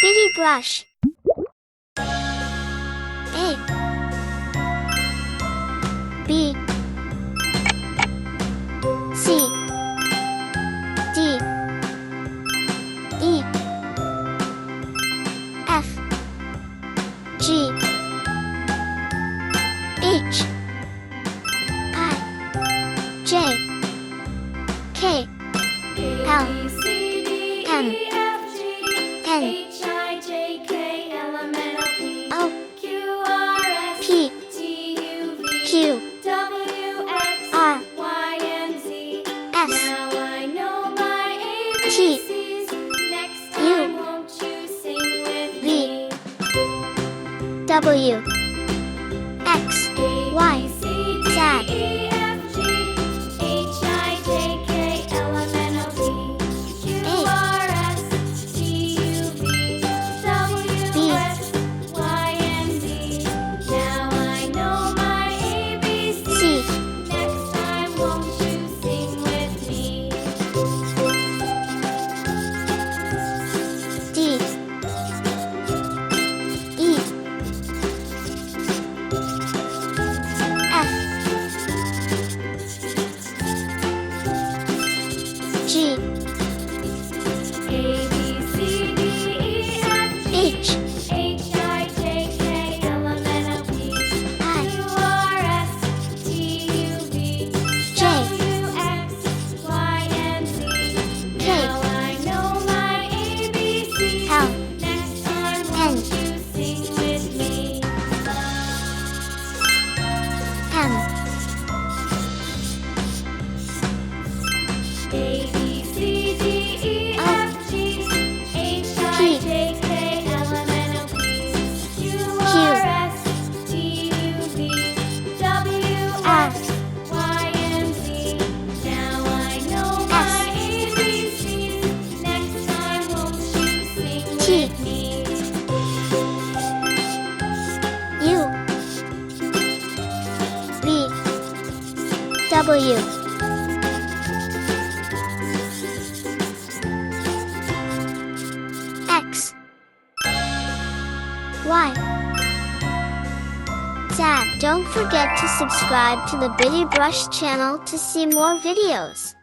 BittyBrush. A B C D E F G H I J K L M N O P Q R S T U V W X Y Z. G A B C D E F H I J K L M N O P Q R S T U V W X Y and Z. Now I know my ABCs. L next time won't you sing with me? M A B C D E F G H I J K L M N O P Q R S T U V W X Y and Z. Now I know my ABCs. Next time won't you sing with me? U V W X Y Z. Don't forget to subscribe to the BittyBrush channel to see more videos.